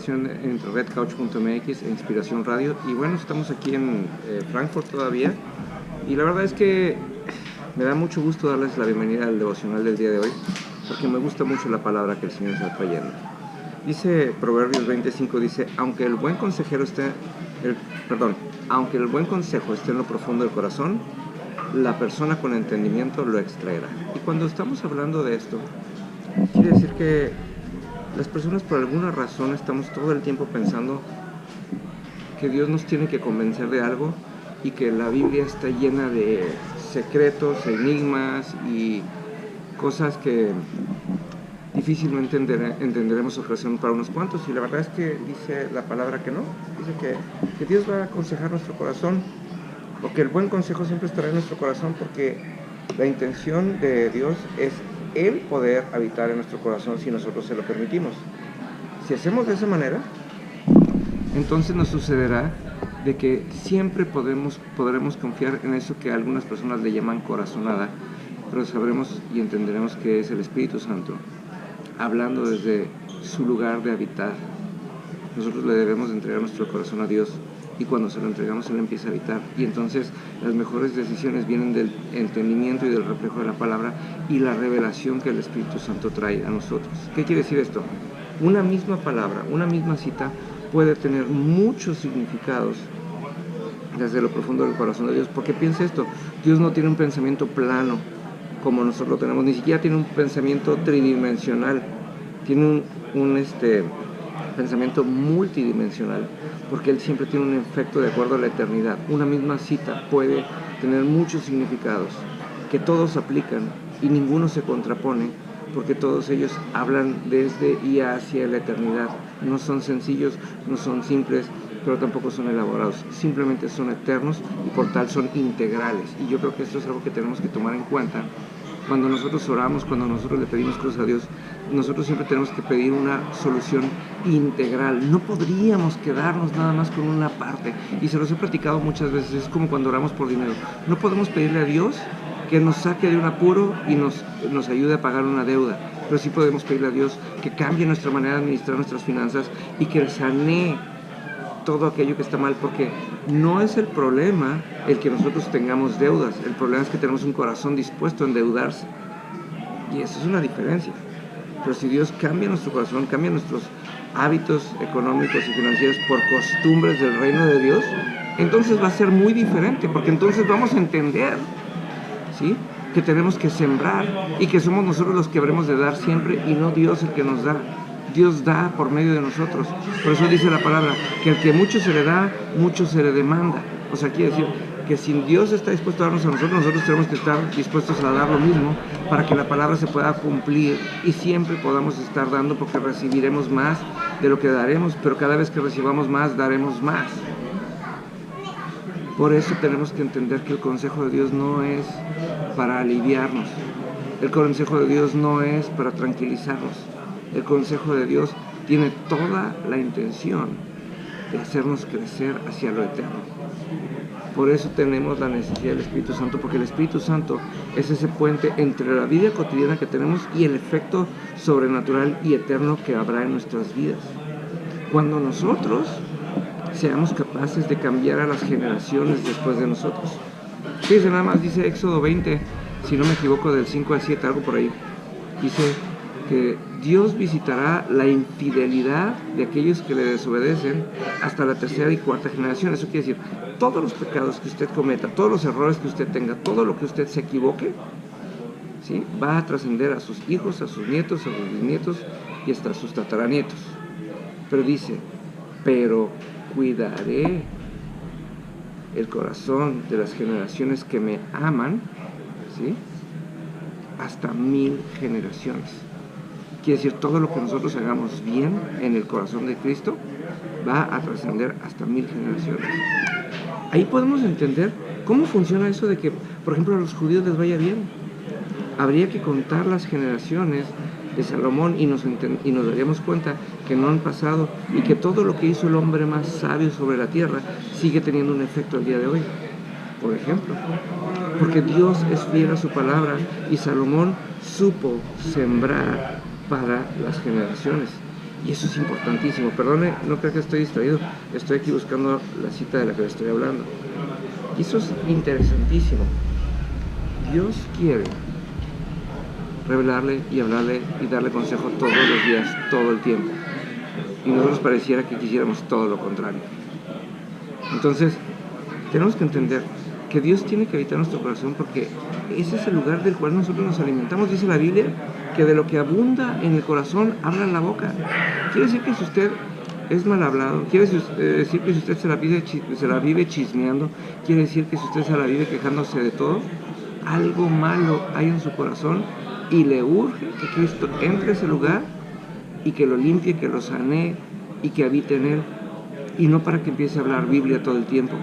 colaboración entre redcouch.mx e Inspiración Radio. Y bueno, estamos aquí en Frankfurt todavía. Y la verdad es que me da mucho gusto darles la bienvenida al devocional del día de hoy, porque me gusta mucho la palabra que el Señor está trayendo. Dice Proverbios 25, dice, aunque el buen consejo esté en lo profundo del corazón, la persona con entendimiento lo extraerá. Y cuando estamos hablando de esto, quiere decir que las personas por alguna razón estamos todo el tiempo pensando que Dios nos tiene que convencer de algo y que la Biblia está llena de secretos, enigmas y cosas que difícilmente entenderemos su razón para unos cuantos. Y la verdad es que dice la palabra que no, dice que Dios va a aconsejar nuestro corazón, o que el buen consejo siempre estará en nuestro corazón, porque la intención de Dios es Él poder habitar en nuestro corazón si nosotros se lo permitimos. Si hacemos de esa manera, entonces nos sucederá de que siempre podremos confiar en eso que algunas personas le llaman corazonada, pero sabremos y entenderemos que es el Espíritu Santo hablando desde su lugar de habitar. Nosotros le debemos de entregar nuestro corazón a Dios, y cuando se lo entregamos Él empieza a habitar, y entonces las mejores decisiones vienen del entendimiento y del reflejo de la palabra y la revelación que el Espíritu Santo trae a nosotros. ¿Qué quiere decir esto? Una misma palabra, una misma cita puede tener muchos significados desde lo profundo del corazón de Dios, porque piensa esto, Dios no tiene un pensamiento plano como nosotros lo tenemos, ni siquiera tiene un pensamiento tridimensional, tiene un pensamiento multidimensional, porque Él siempre tiene un efecto de acuerdo a la eternidad. Una misma cita puede tener muchos significados que todos aplican y ninguno se contrapone, porque todos ellos hablan desde y hacia la eternidad. No son sencillos, no son simples, pero tampoco son elaborados, simplemente son eternos y por tal son integrales. Y yo creo que esto es algo que tenemos que tomar en cuenta cuando nosotros oramos, cuando nosotros le pedimos cosas a Dios. Nosotros siempre tenemos que pedir una solución integral. No podríamos quedarnos nada más con una parte, y se los he platicado muchas veces. Es como cuando oramos por dinero, no podemos pedirle a Dios que nos saque de un apuro y nos ayude a pagar una deuda, pero sí podemos pedirle a Dios que cambie nuestra manera de administrar nuestras finanzas y que sanee todo aquello que está mal, porque no es el problema el que nosotros tengamos deudas, el problema es que tenemos un corazón dispuesto a endeudarse, y eso es una diferencia. Pero si Dios cambia nuestro corazón, cambia nuestros hábitos económicos y financieros por costumbres del reino de Dios, entonces va a ser muy diferente, porque entonces vamos a entender, ¿sí?, que tenemos que sembrar y que somos nosotros los que habremos de dar siempre y no Dios el que nos da. Dios da por medio de nosotros. Por eso dice la palabra que al que mucho se le da, mucho se le demanda. O sea, quiere decir que si Dios está dispuesto a darnos a nosotros, nosotros tenemos que estar dispuestos a dar lo mismo para que la palabra se pueda cumplir y siempre podamos estar dando, porque recibiremos más de lo que daremos, pero cada vez que recibamos más, daremos más. Por eso tenemos que entender que el consejo de Dios no es para aliviarnos. El consejo de Dios no es para tranquilizarnos. El consejo de Dios tiene toda la intención de hacernos crecer hacia lo eterno. Por eso tenemos la necesidad del Espíritu Santo, porque el Espíritu Santo es ese puente entre la vida cotidiana que tenemos y el efecto sobrenatural y eterno que habrá en nuestras vidas. Cuando nosotros seamos capaces de cambiar a las generaciones después de nosotros. Fíjense, nada más dice Éxodo 20, si no me equivoco, del 5 al 7, algo por ahí. Dice que Dios visitará la infidelidad de aquellos que le desobedecen hasta la tercera y cuarta generación. Eso quiere decir, todos los pecados que usted cometa, todos los errores que usted tenga, todo lo que usted se equivoque, ¿sí?, va a trascender a sus hijos, a sus nietos, a sus bisnietos y hasta a sus tataranietos. Pero dice, pero cuidaré el corazón de las generaciones que me aman, ¿sí?, hasta 1000 generaciones. Quiere decir, todo lo que nosotros hagamos bien en el corazón de Cristo va a trascender hasta 1000 generaciones. Ahí podemos entender cómo funciona eso de que, por ejemplo, a los judíos les vaya bien. Habría que contar las generaciones de Salomón y nos daríamos cuenta que no han pasado y que todo lo que hizo el hombre más sabio sobre la tierra sigue teniendo un efecto al día de hoy. Por ejemplo, porque Dios es fiel a su palabra y Salomón supo sembrar para las generaciones. Y eso es importantísimo. Perdone, no creo que estoy distraído. Estoy aquí buscando la cita de la que le estoy hablando. Y eso es interesantísimo. Dios quiere revelarle y hablarle y darle consejo todos los días, todo el tiempo. Y nosotros pareciera que quisiéramos todo lo contrario. Entonces, tenemos que entender que Dios tiene que habitar nuestro corazón porque ese es el lugar del cual nosotros nos alimentamos. Dice la Biblia que de lo que abunda en el corazón habla la boca. Quiere decir que si usted es mal hablado, quiere decir que si usted se la vive chismeando, quiere decir que si usted se la vive quejándose de todo, algo malo hay en su corazón y le urge que Cristo entre a ese lugar y que lo limpie, que lo sanee y que habite en él. Y no para que empiece a hablar Biblia todo el tiempo,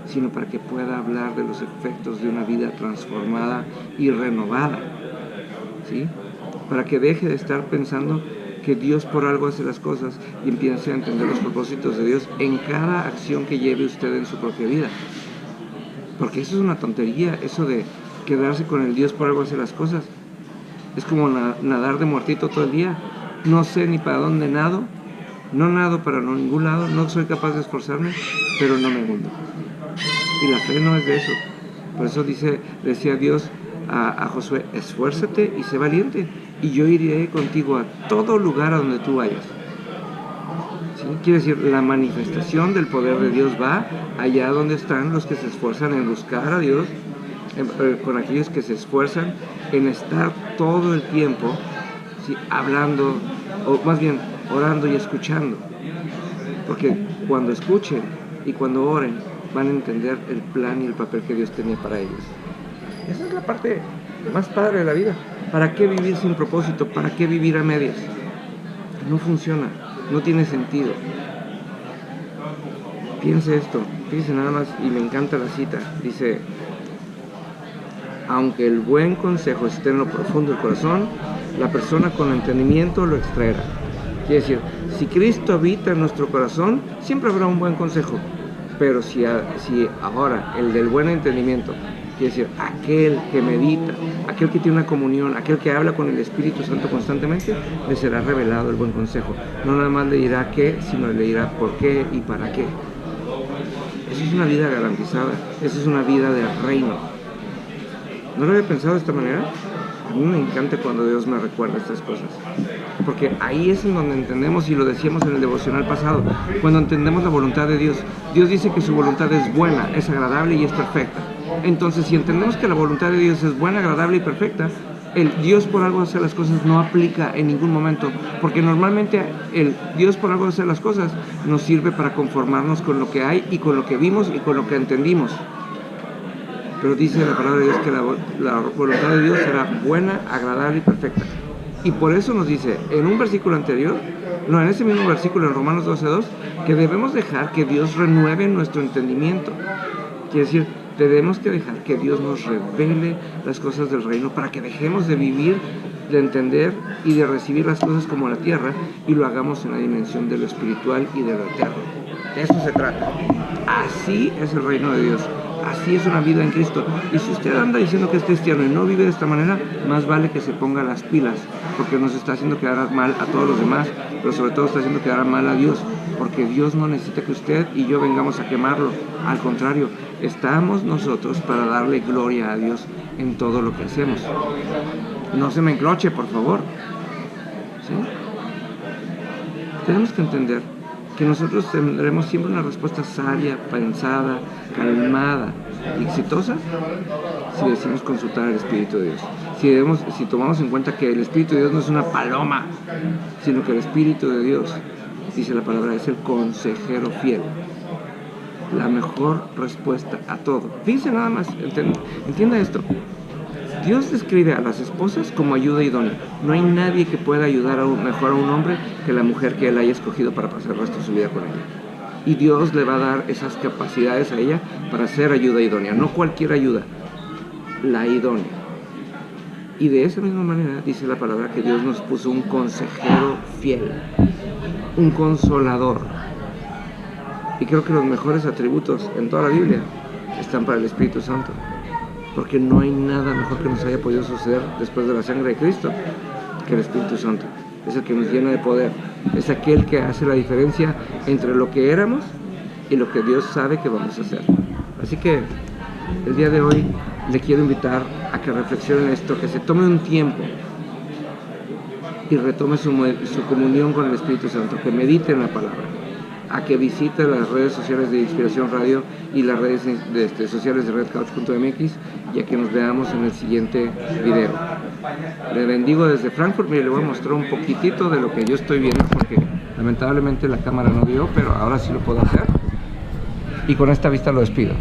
sino para que pueda hablar de los efectos de una vida transformada y renovada, ¿sí? Para que deje de estar pensando que Dios por algo hace las cosas y empiece a entender los propósitos de Dios en cada acción que lleve usted en su propia vida. Porque eso es una tontería, eso de quedarse con el Dios por algo hace las cosas. Es como nadar de muertito todo el día. No sé ni para dónde nado, no nado para ningún lado, no soy capaz de esforzarme, pero no me hundo. Y la fe no es de eso. Por eso decía Dios a Josué, esfuérzate y sé valiente, y yo iré contigo a todo lugar a donde tú vayas. ¿Sí? Quiere decir, la manifestación del poder de Dios va allá donde están los que se esfuerzan en buscar a Dios, con aquellos que se esfuerzan en estar todo el tiempo, ¿sí?, hablando, o más bien orando y escuchando. Porque cuando escuchen y cuando oren, van a entender el plan y el papel que Dios tenía para ellos. Esa es la parte más padre de la vida. ¿Para qué vivir sin propósito? ¿Para qué vivir a medias? No funciona, no tiene sentido. Piense esto, fíjese nada más, y me encanta la cita. Dice, aunque el buen consejo esté en lo profundo del corazón, la persona con entendimiento lo extraerá. Quiere decir, si Cristo habita en nuestro corazón, siempre habrá un buen consejo. Pero si ahora el del buen entendimiento, quiere decir, aquel que medita, aquel que tiene una comunión, aquel que habla con el Espíritu Santo constantemente, le será revelado el buen consejo. No nada más le dirá qué, sino le dirá por qué y para qué. Eso es una vida garantizada, eso es una vida del reino. ¿No lo había pensado de esta manera? A mí me encanta cuando Dios me recuerda estas cosas, porque ahí es en donde entendemos, y lo decíamos en el devocional pasado, cuando entendemos la voluntad de Dios. Dios dice que su voluntad es buena, es agradable y es perfecta. Entonces, si entendemos que la voluntad de Dios es buena, agradable y perfecta, el Dios por algo hacer las cosas no aplica en ningún momento, porque normalmente el Dios por algo hacer las cosas nos sirve para conformarnos con lo que hay y con lo que vimos y con lo que entendimos. Pero dice la palabra de Dios que la voluntad de Dios será buena, agradable y perfecta. Y por eso nos dice en un versículo anterior, en ese mismo versículo en Romanos 12:2, que debemos dejar que Dios renueve nuestro entendimiento. Quiere decir, tenemos que dejar que Dios nos revele las cosas del reino para que dejemos de vivir, de entender y de recibir las cosas como la tierra y lo hagamos en la dimensión de lo espiritual y de lo eterno. De eso se trata. Así es el reino de Dios. Así es una vida en Cristo. Y si usted anda diciendo que es cristiano y no vive de esta manera, más vale que se ponga las pilas, porque nos está haciendo quedar mal a todos los demás, pero sobre todo está haciendo quedar mal a Dios, porque Dios no necesita que usted y yo vengamos a quemarlo. Al contrario, estamos nosotros para darle gloria a Dios en todo lo que hacemos. No se me encloche, por favor. ¿Sí? Tenemos que entender que nosotros tendremos siempre una respuesta sabia, pensada, calmada y exitosa si decimos consultar al Espíritu de Dios. Si tomamos en cuenta que el Espíritu de Dios no es una paloma, sino que el Espíritu de Dios, dice la palabra, es el consejero fiel. La mejor respuesta a todo. Fíjense nada más, entienda esto. Dios describe a las esposas como ayuda idónea. No hay nadie que pueda ayudar mejor a un hombre que la mujer que él haya escogido para pasar el resto de su vida con ella. Y Dios le va a dar esas capacidades a ella para ser ayuda idónea. No cualquier ayuda, la idónea. Y de esa misma manera dice la palabra que Dios nos puso un consejero fiel, un consolador. Y creo que los mejores atributos en toda la Biblia están para el Espíritu Santo. Porque no hay nada mejor que nos haya podido suceder después de la sangre de Cristo que el Espíritu Santo. Es el que nos llena de poder, Es aquel que hace la diferencia entre lo que éramos y lo que Dios sabe que vamos a hacer. Así que el día de hoy le quiero invitar a que reflexione en esto, que se tome un tiempo y retome su comunión con el Espíritu Santo, que medite en la palabra, a que visite las redes sociales de Inspiración Radio y las redes sociales de redcouch.mx, y a que nos veamos en el siguiente video. Le bendigo desde Frankfurt. Mire, le voy a mostrar un poquitito de lo que yo estoy viendo, porque lamentablemente la cámara no dio, pero ahora sí lo puedo hacer. Y con esta vista lo despido.